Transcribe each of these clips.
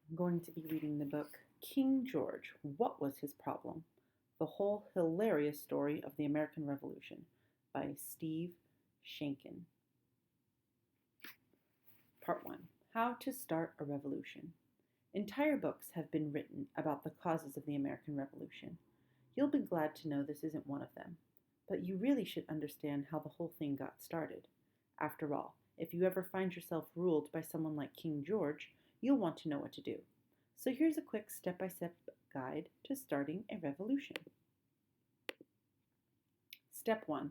I'm going to be reading the book King George, What Was His Problem? The Whole Hilarious Story of the American Revolution by Steve Sheinkin. Part 1. How to Start a Revolution. Entire books have been written about the causes of the American Revolution. You'll be glad to know this isn't one of them, but you really should understand how the whole thing got started. After all, if you ever find yourself ruled by someone like King George, you'll want to know what to do. So here's a quick step-by-step guide to starting a revolution. Step 1.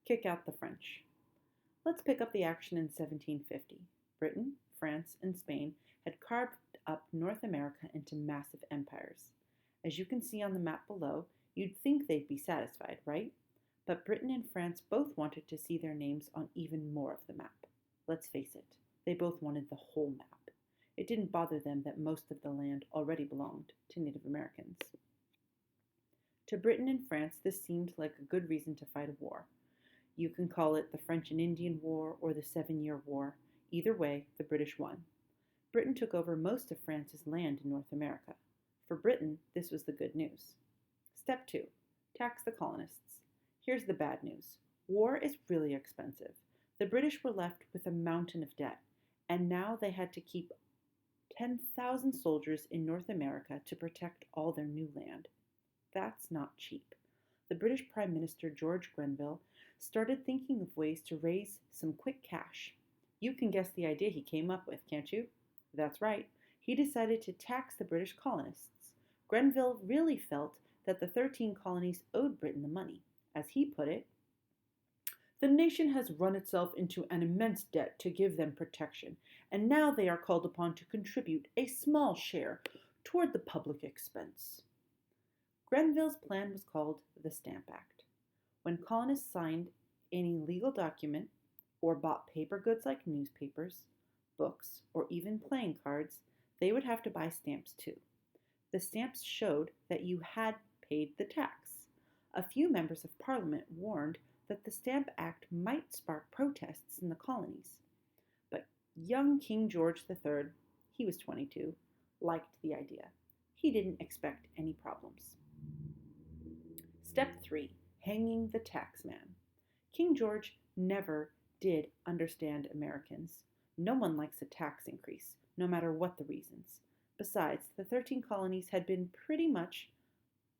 Kick out the French. Let's pick up the action in 1750. Britain, France, and Spain had carved up North America into massive empires. As you can see on the map below, you'd think they'd be satisfied, right? But Britain and France both wanted to see their names on even more of the map. Let's face it, they both wanted the whole map. It didn't bother them that most of the land already belonged to Native Americans. To Britain and France, this seemed like a good reason to fight a war. You can call it the French and Indian War or the 7-Year War. Either way, the British won. Britain took over most of France's land in North America. For Britain, this was the good news. Step 2. Tax the colonists. Here's the bad news. War is really expensive. The British were left with a mountain of debt, and now they had to keep 10,000 soldiers in North America to protect all their new land. That's not cheap. The British Prime Minister George Grenville started thinking of ways to raise some quick cash. You can guess the idea he came up with, can't you? That's right. He decided to tax the British colonists. Grenville really felt that the 13 colonies owed Britain the money. As he put it, "The nation has run itself into an immense debt to give them protection, and now they are called upon to contribute a small share toward the public expense." Grenville's plan was called the Stamp Act. When colonists signed any legal document or bought paper goods like newspapers, books, or even playing cards, they would have to buy stamps too. The stamps showed that you had paid the tax. A few members of Parliament warned that the Stamp Act might spark protests in the colonies. But young King George III, he was 22, liked the idea. He didn't expect any problems. Step 3. Hanging the taxman. King George never did understand Americans. No one likes a tax increase, no matter what the reasons. Besides, the 13 colonies had been pretty much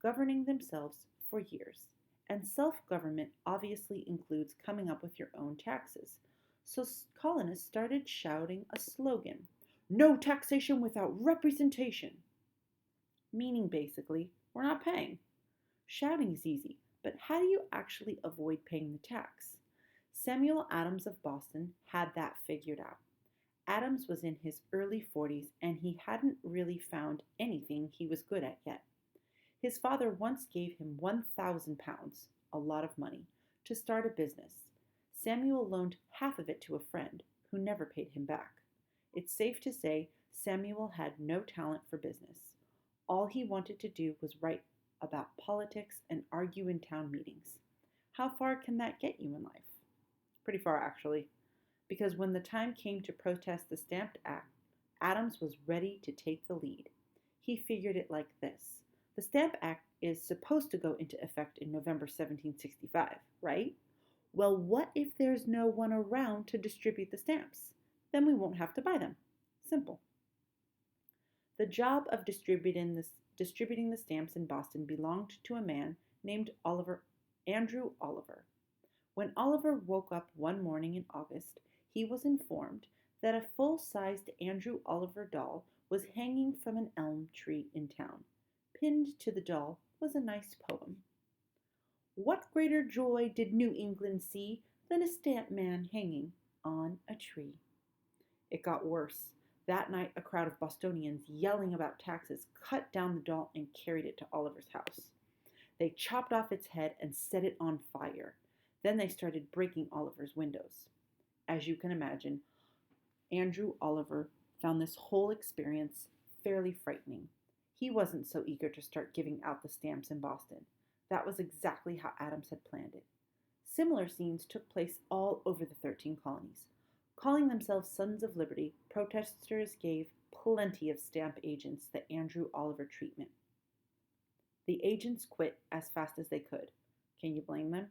governing themselves for years. And self-government obviously includes coming up with your own taxes. So colonists started shouting a slogan, "No taxation without representation," meaning basically, we're not paying. Shouting is easy, but how do you actually avoid paying the tax? Samuel Adams of Boston had that figured out. Adams was in his early 40s and he hadn't really found anything he was good at yet. His father once gave him 1,000 pounds, a lot of money, to start a business. Samuel loaned half of it to a friend, who never paid him back. It's safe to say Samuel had no talent for business. All he wanted to do was write about politics and argue in town meetings. How far can that get you in life? Pretty far, actually, because when the time came to protest the Stamp Act, Adams was ready to take the lead. He figured it like this. The Stamp Act is supposed to go into effect in November 1765, right? Well, what if there's no one around to distribute the stamps? Then we won't have to buy them. Simple. The job of distributing the stamps in Boston belonged to a man named Andrew Oliver. When Oliver woke up one morning in August, he was informed that a full-sized Andrew Oliver doll was hanging from an elm tree in town. Pinned to the doll was a nice poem. "What greater joy did New England see than a stamp man hanging on a tree?" It got worse. That night, a crowd of Bostonians yelling about taxes cut down the doll and carried it to Oliver's house. They chopped off its head and set it on fire. Then they started breaking Oliver's windows. As you can imagine, Andrew Oliver found this whole experience fairly frightening. He wasn't so eager to start giving out the stamps in Boston. That was exactly how Adams had planned it. Similar scenes took place all over the 13 colonies. Calling themselves Sons of Liberty, protesters gave plenty of stamp agents the Andrew Oliver treatment. The agents quit as fast as they could. Can you blame them?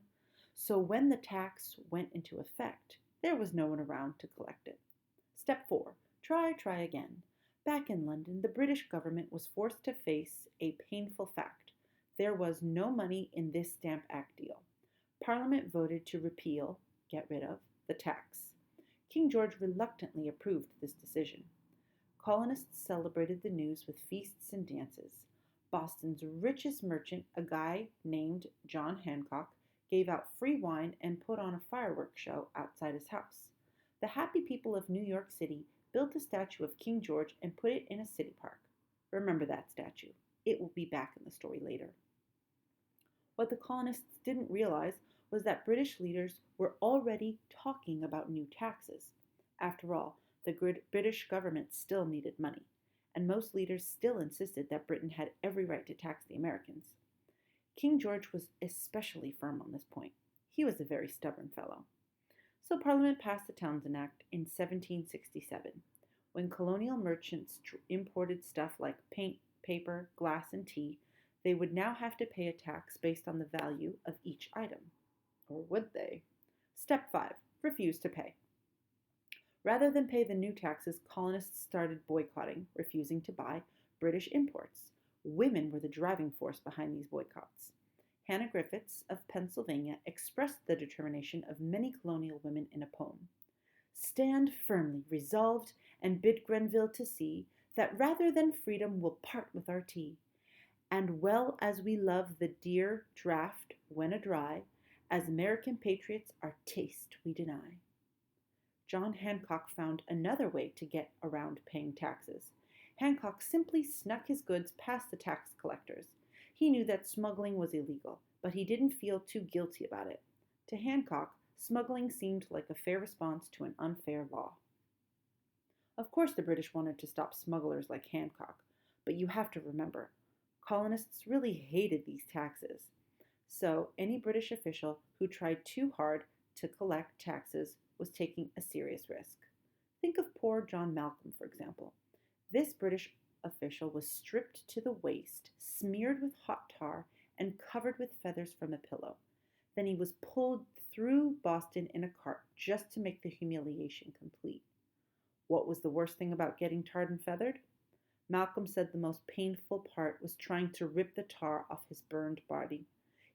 So when the tax went into effect, there was no one around to collect it. Step 4. Try again. Back in London, the British government was forced to face a painful fact. There was no money in this Stamp Act deal. Parliament voted to repeal, get rid of, the tax. King George reluctantly approved this decision. Colonists celebrated the news with feasts and dances. Boston's richest merchant, a guy named John Hancock, gave out free wine and put on a fireworks show outside his house. The happy people of New York City built a statue of King George and put it in a city park. Remember that statue. It will be back in the story later. What the colonists didn't realize was that British leaders were already talking about new taxes. After all, the British government still needed money, and most leaders still insisted that Britain had every right to tax the Americans. King George was especially firm on this point. He was a very stubborn fellow. So Parliament passed the Townshend Act in 1767. When colonial merchants imported stuff like paint, paper, glass, and tea, they would now have to pay a tax based on the value of each item. Or would they? Step 5. Refuse to pay. Rather than pay the new taxes, colonists started boycotting, refusing to buy British imports. Women were the driving force behind these boycotts. Hannah Griffiths of Pennsylvania expressed the determination of many colonial women in a poem. Stand firmly resolved and bid Grenville to see that rather than freedom we'll part with our tea. And well as we love the dear draught when a dry, as American patriots our taste we deny. John Hancock found another way to get around paying taxes. Hancock simply snuck his goods past the tax collectors. He knew that smuggling was illegal, but he didn't feel too guilty about it. To Hancock, smuggling seemed like a fair response to an unfair law. Of course, the British wanted to stop smugglers like Hancock, but you have to remember, colonists really hated these taxes. So any British official who tried too hard to collect taxes was taking a serious risk. Think of poor John Malcolm, for example. This British official was stripped to the waist, smeared with hot tar, and covered with feathers from a pillow. Then he was pulled through Boston in a cart just to make the humiliation complete. What was the worst thing about getting tarred and feathered? Malcolm said the most painful part was trying to rip the tar off his burned body.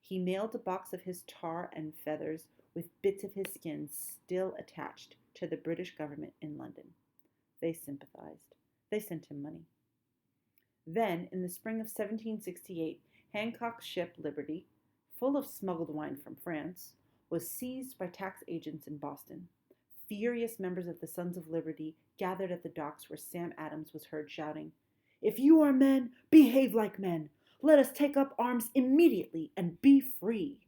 He mailed a box of his tar and feathers with bits of his skin still attached to the British government in London. They sympathized. They sent him money. Then, in the spring of 1768, Hancock's ship Liberty, full of smuggled wine from France, was seized by tax agents in Boston. Furious members of the Sons of Liberty gathered at the docks where Sam Adams was heard shouting, "If you are men, behave like men. Let us take up arms immediately and be free."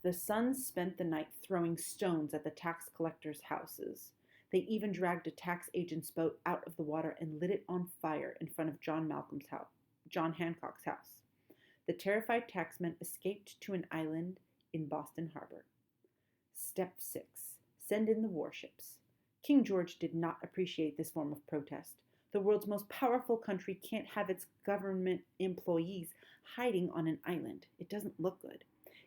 The Sons spent the night throwing stones at the tax collectors' houses. They even dragged a tax agent's boat out of the water and lit it on fire in front of John Hancock's house. The terrified taxmen escaped to an island in Boston Harbor. Step 6. Send in the warships. King George did not appreciate this form of protest. The world's most powerful country can't have its government employees hiding on an island. It doesn't look good.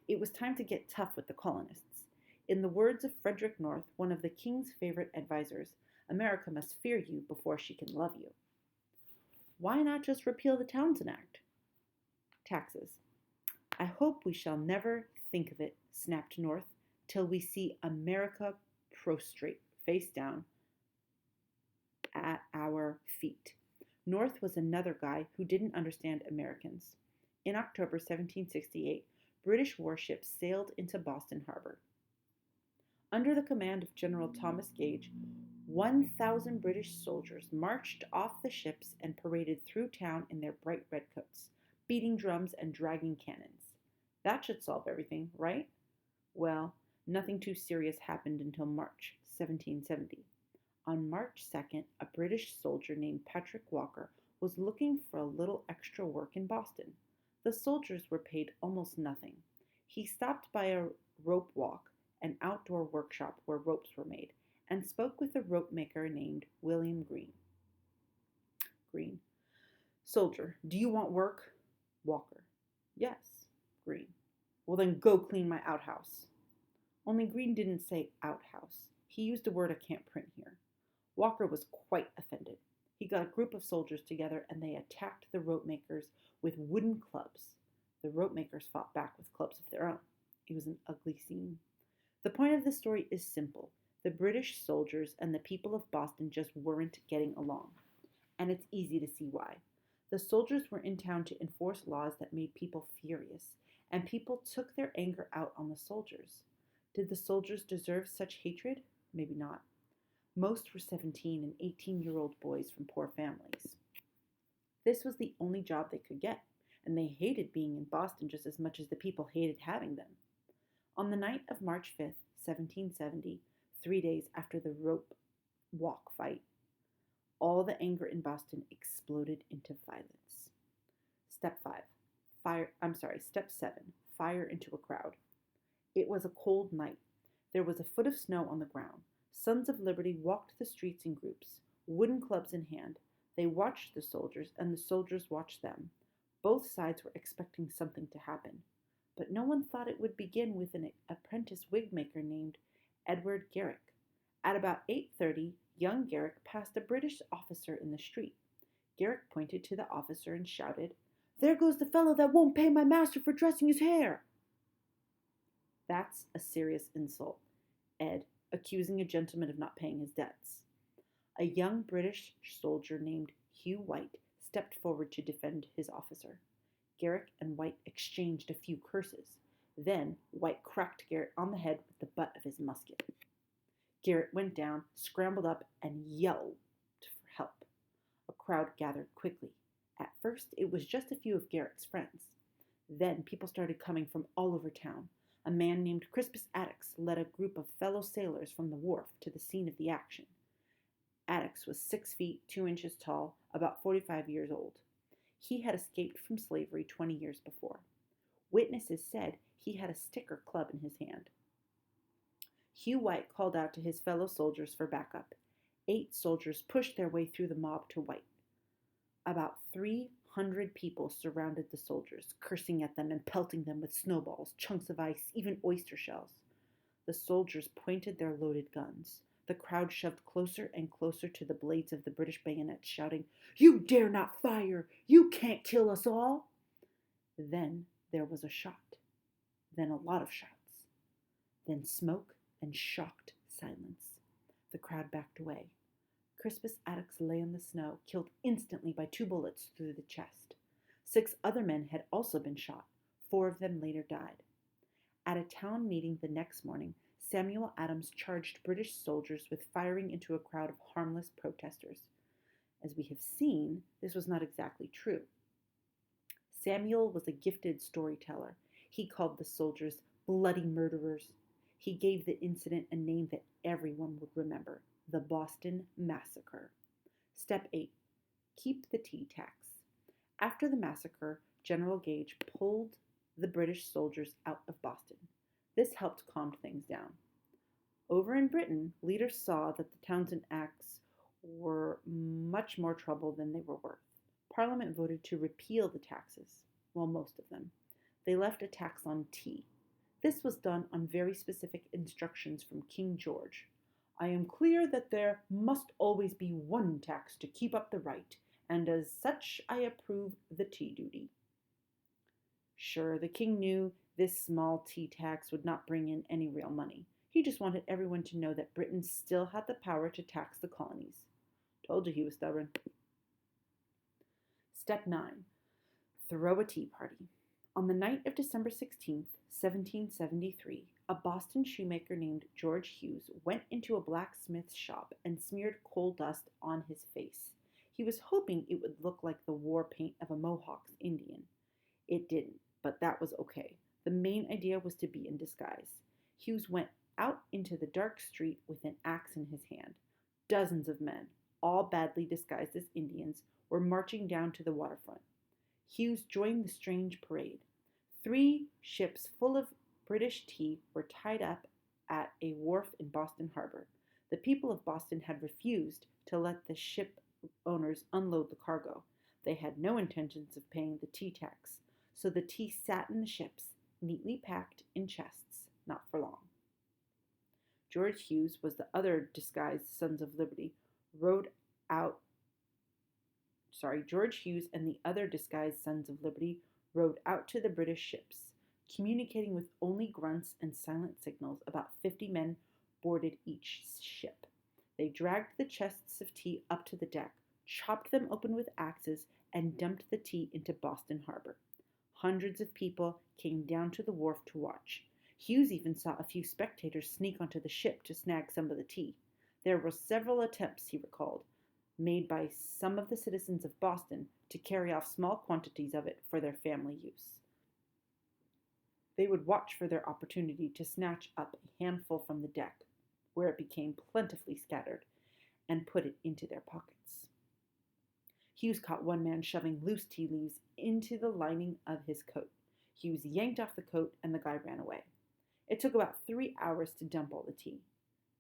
It was time to get tough with the colonists. In the words of Frederick North, one of the king's favorite advisors, America must fear you before she can love you. Why not just repeal the Townshend Act? Taxes. I hope we shall never think of it, snapped North, till we see America prostrate, face down, at our feet. North was another guy who didn't understand Americans. In October 1768, British warships sailed into Boston Harbor. Under the command of General Thomas Gage, 1,000 British soldiers marched off the ships and paraded through town in their bright red coats, beating drums and dragging cannons. That should solve everything, right? Well, nothing too serious happened until March 1770. On March 2nd, a British soldier named Patrick Walker was looking for a little extra work in Boston. The soldiers were paid almost nothing. He stopped by a rope walk, an outdoor workshop where ropes were made, and spoke with a rope maker named William Green. Green. Soldier, do you want work? Walker. Yes. Green. Well, then go clean my outhouse. Only Green didn't say outhouse. He used a word I can't print here. Walker was quite offended. He got a group of soldiers together and they attacked the rope makers with wooden clubs. The rope makers fought back with clubs of their own. It was an ugly scene. The point of the story is simple. The British soldiers and the people of Boston just weren't getting along. And it's easy to see why. The soldiers were in town to enforce laws that made people furious, and people took their anger out on the soldiers. Did the soldiers deserve such hatred? Maybe not. Most were 17 and 18-year-old boys from poor families. This was the only job they could get, and they hated being in Boston just as much as the people hated having them. On the night of March 5th, 1770, 3 days after the rope walk fight, all the anger in Boston exploded into violence. Step 7, fire into a crowd. It was a cold night. There was a foot of snow on the ground. Sons of Liberty walked the streets in groups, wooden clubs in hand. They watched the soldiers, and the soldiers watched them. Both sides were expecting something to happen, but no one thought it would begin with an apprentice wig maker named Edward Garrick. At about 8:30, young Garrick passed a British officer in the street. Garrick pointed to the officer and shouted, "There goes the fellow that won't pay my master for dressing his hair." That's a serious insult. Ed, accusing a gentleman of not paying his debts. A young British soldier named Hugh White stepped forward to defend his officer. Garrick and White exchanged a few curses. Then White cracked Garrick on the head with the butt of his musket. Garrick went down, scrambled up, and yelled for help. A crowd gathered quickly. At first, it was just a few of Garrick's friends. Then people started coming from all over town. A man named Crispus Attucks led a group of fellow sailors from the wharf to the scene of the action. Attucks was 6 feet 2 inches tall, about 45 years old. He had escaped from slavery 20 years before. Witnesses said he had a stick or club in his hand. Hugh White called out to his fellow soldiers for backup. 8 soldiers pushed their way through the mob to White. About 300 people surrounded the soldiers, cursing at them and pelting them with snowballs, chunks of ice, even oyster shells. The soldiers pointed their loaded guns. The crowd shoved closer and closer to the blades of the British bayonets, shouting, "You dare not fire! You can't kill us all!" Then there was a shot. Then a lot of shots. Then smoke and shocked silence. The crowd backed away. Crispus Attucks lay on the snow, killed instantly by 2 bullets through the chest. 6 other men had also been shot. 4 of them later died. At a town meeting the next morning, Samuel Adams charged British soldiers with firing into a crowd of harmless protesters. As we have seen, this was not exactly true. Samuel was a gifted storyteller. He called the soldiers bloody murderers. He gave the incident a name that everyone would remember: the Boston Massacre. Step 8. Keep the tea tax. After the massacre, General Gage pulled the British soldiers out of Boston. This helped calm things down. Over in Britain, leaders saw that the Townshend Acts were much more trouble than they were worth. Parliament voted to repeal the taxes, well, most of them. They left a tax on tea. This was done on very specific instructions from King George. "I am clear that there must always be one tax to keep up the right, and as such I approve the tea duty." Sure, the king knew this small tea tax would not bring in any real money. He just wanted everyone to know that Britain still had the power to tax the colonies. Told you he was stubborn. Step 9. Throw a tea party. On the night of December 16th, 1773, a Boston shoemaker named George Hughes went into a blacksmith's shop and smeared coal dust on his face. He was hoping it would look like the war paint of a Mohawk Indian. It didn't, but that was okay. The main idea was to be in disguise. Hughes went out into the dark street with an axe in his hand. Dozens of men, all badly disguised as Indians, were marching down to the waterfront. Hughes joined the strange parade. 3 ships full of British tea were tied up at a wharf in Boston Harbor. The people of Boston had refused to let the ship owners unload the cargo. They had no intentions of paying the tea tax, so the tea sat in the ships, neatly packed in chests, not for long. George Hughes was the other disguised Sons of Liberty, rode out George Hughes and the other disguised Sons of Liberty rowed out to the British ships. Communicating with only grunts and silent signals, about 50 men boarded each ship. They dragged the chests of tea up to the deck, chopped them open with axes, and dumped the tea into Boston Harbor. Hundreds of people came down to the wharf to watch. Hughes even saw a few spectators sneak onto the ship to snag some of the tea. There were several attempts, he recalled, made by some of the citizens of Boston to carry off small quantities of it for their family use. They would watch for their opportunity to snatch up a handful from the deck, where it became plentifully scattered, and put it into their pockets. Hughes caught one man shoving loose tea leaves into the lining of his coat. Hughes yanked off the coat, and the guy ran away. It took about 3 hours to dump all the tea.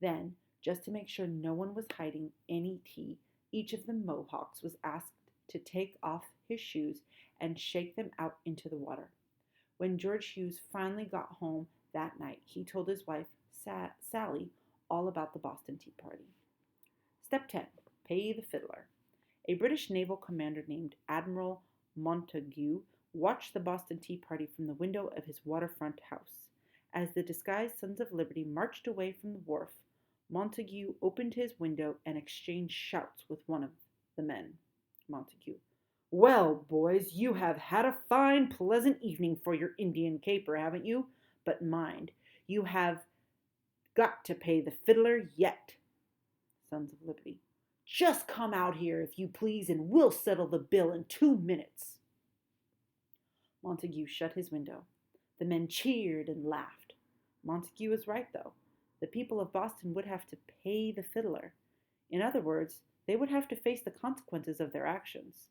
Then, just to make sure no one was hiding any tea, each of the Mohawks was asked to take off his shoes and shake them out into the water. When George Hughes finally got home that night, he told his wife, Sally, all about the Boston Tea Party. Step 10. Pay the fiddler. A British naval commander named Admiral Montague watched the Boston Tea Party from the window of his waterfront house. As the disguised Sons of Liberty marched away from the wharf, Montague opened his window and exchanged shouts with one of the men. Montague: "Well, boys, you have had a fine, pleasant evening for your Indian caper, haven't you? But mind, you have got to pay the fiddler yet." Sons of Liberty: "Just come out here, if you please, and we'll settle the bill in 2 minutes." Montague shut his window. The men cheered and laughed. Montague was right, though. The people of Boston would have to pay the fiddler. In other words, they would have to face the consequences of their actions.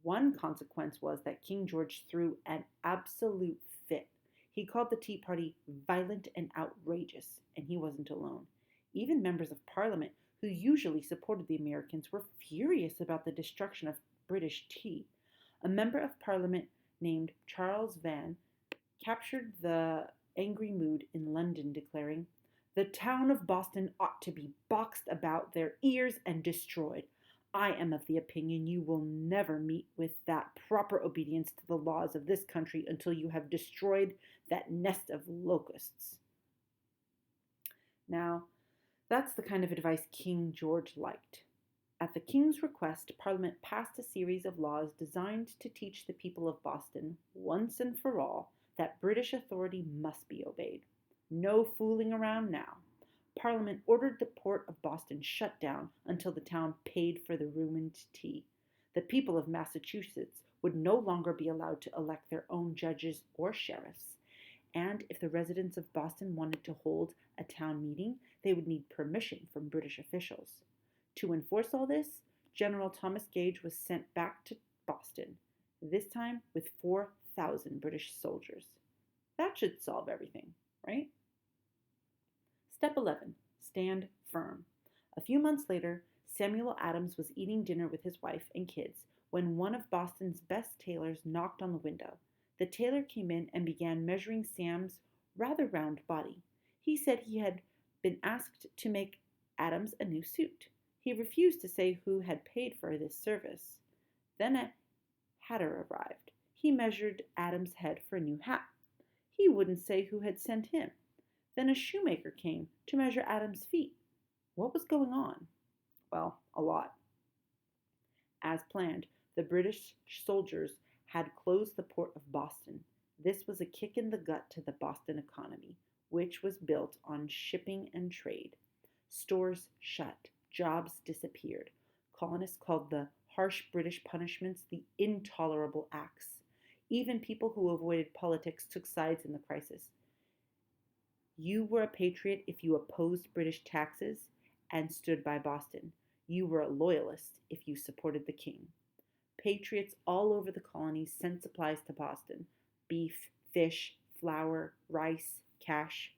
One consequence was that King George threw an absolute fit. He called the Tea Party violent and outrageous, and he wasn't alone. Even members of Parliament, who usually supported the Americans, were furious about the destruction of British tea. A member of Parliament named Charles Vaughan captured the angry mood in London, declaring, "The town of Boston ought to be boxed about their ears and destroyed. I am of the opinion you will never meet with that proper obedience to the laws of this country until you have destroyed that nest of locusts." Now, that's the kind of advice King George liked. At the King's request, Parliament passed a series of laws designed to teach the people of Boston, once and for all, that British authority must be obeyed. No fooling around now. Parliament ordered the port of Boston shut down until the town paid for the ruined tea. The people of Massachusetts would no longer be allowed to elect their own judges or sheriffs. And if the residents of Boston wanted to hold a town meeting, they would need permission from British officials. To enforce all this, General Thomas Gage was sent back to Boston, this time with 4,000 British soldiers. That should solve everything, right? Step 11. Stand firm. A few months later, Samuel Adams was eating dinner with his wife and kids when one of Boston's best tailors knocked on the window. The tailor came in and began measuring Sam's rather round body. He said he had been asked to make Adams a new suit. He refused to say who had paid for this service. Then a hatter arrived. He measured Adams' head for a new hat. He wouldn't say who had sent him. Then a shoemaker came to measure Adams' feet. What was going on? Well, a lot. As planned, the British soldiers had closed the port of Boston. This was a kick in the gut to the Boston economy, which was built on shipping and trade. Stores shut. Jobs disappeared. Colonists called the harsh British punishments the Intolerable Acts. Even people who avoided politics took sides in the crisis. You were a patriot if you opposed British taxes and stood by Boston. You were a loyalist if you supported the king. Patriots all over the colonies sent supplies to Boston: beef, fish, flour, rice, cash.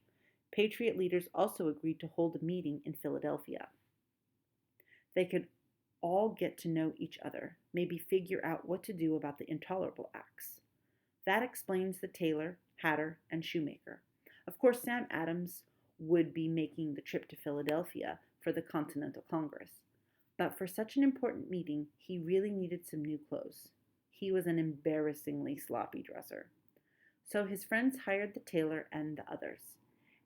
Patriot leaders also agreed to hold a meeting in Philadelphia. They could all get to know each other, maybe figure out what to do about the Intolerable Acts. That explains the tailor, hatter, and shoemaker. Of course, Sam Adams would be making the trip to Philadelphia for the Continental Congress. But for such an important meeting, he really needed some new clothes. He was an embarrassingly sloppy dresser. So his friends hired the tailor and the others.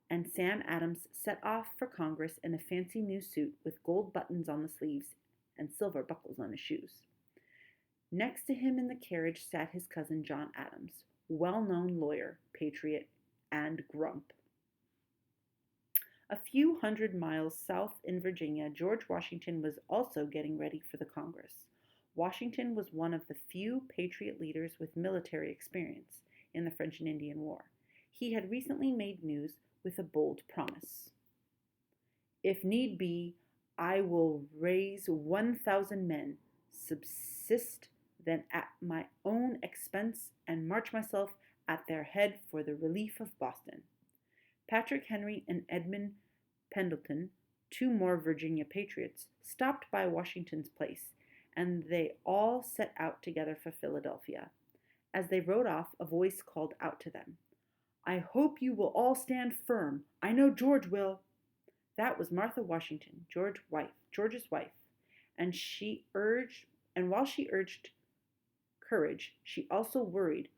And Sam Adams set off for Congress in a fancy new suit with gold buttons on the sleeves and silver buckles on his shoes. Next to him in the carriage sat his cousin John Adams, well-known lawyer, patriot, and grump. A few hundred miles south in Virginia, George Washington was also getting ready for the Congress. Washington was one of the few patriot leaders with military experience in the French and Indian War. He had recently made news with a bold promise. If need be, I will raise 1,000 men, subsist then at my own expense, and march myself at their head for the relief of Boston. Patrick Henry and Edmund Pendleton, two more Virginia patriots, stopped by Washington's place, and they all set out together for Philadelphia. As they rode off, a voice called out to them, "I hope you will all stand firm. I know George will." That was Martha Washington, George's wife, and while she urged courage, she also worried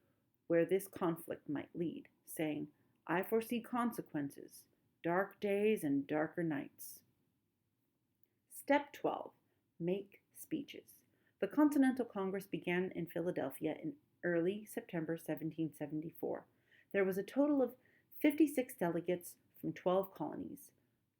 where this conflict might lead, saying, "I foresee consequences, dark days and darker nights." Step 12. Make speeches. The Continental Congress began in Philadelphia in early September 1774. There was a total of 56 delegates from 12 colonies.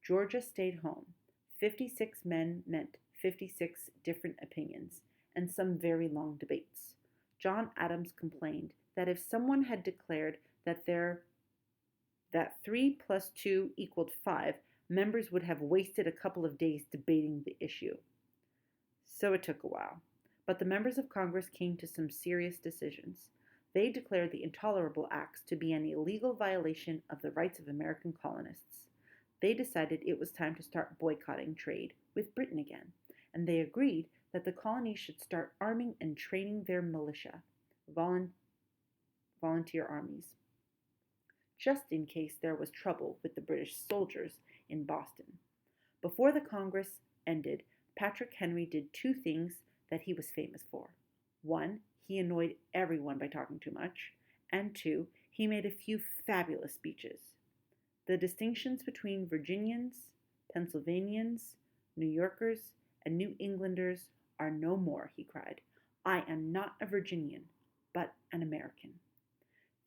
Georgia stayed home. 56 men meant 56 different opinions and some very long debates. John Adams complained that if someone had declared that 3 plus 2 equaled 5, members would have wasted a couple of days debating the issue. So it took a while. But the members of Congress came to some serious decisions. They declared the Intolerable Acts to be an illegal violation of the rights of American colonists. They decided it was time to start boycotting trade with Britain again, and they agreed that the colonies should start arming and training their militia, volunteer armies, just in case there was trouble with the British soldiers in Boston. Before the Congress ended, Patrick Henry did two things that he was famous for. One, he annoyed everyone by talking too much, and two, he made a few fabulous speeches. The distinctions between Virginians, Pennsylvanians, New Yorkers, and New Englanders are no more, he cried. I am not a Virginian, but an American.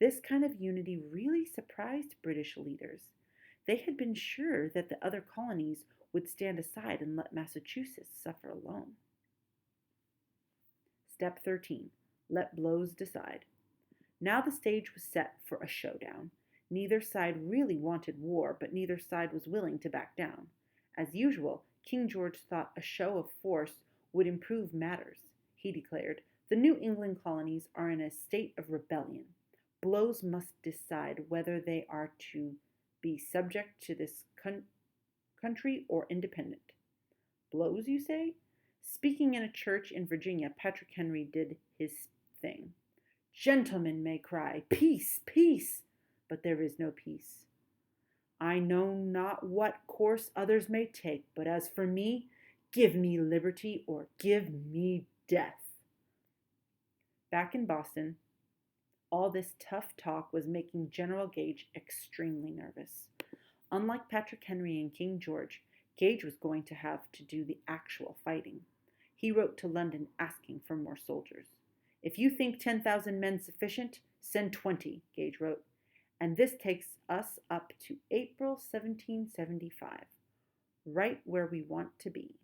This kind of unity really surprised British leaders. They had been sure that the other colonies would stand aside and let Massachusetts suffer alone. Step 13. Let blows decide. Now the stage was set for a showdown. Neither side really wanted war, but neither side was willing to back down. As usual, King George thought a show of force would improve matters. He declared, "The New England colonies are in a state of rebellion. Blows must decide whether they are to be subject to this country or independent." Blows, you say? Speaking in a church in Virginia, Patrick Henry did his thing. Gentlemen may cry, "Peace, peace," but there is no peace. I know not what course others may take, but as for me, give me liberty or give me death. Back in Boston, all this tough talk was making General Gage extremely nervous. Unlike Patrick Henry and King George, Gage was going to have to do the actual fighting. He wrote to London asking for more soldiers. "If you think 10,000 men sufficient, send 20, Gage wrote. And this takes us up to April 1775, right where we want to be.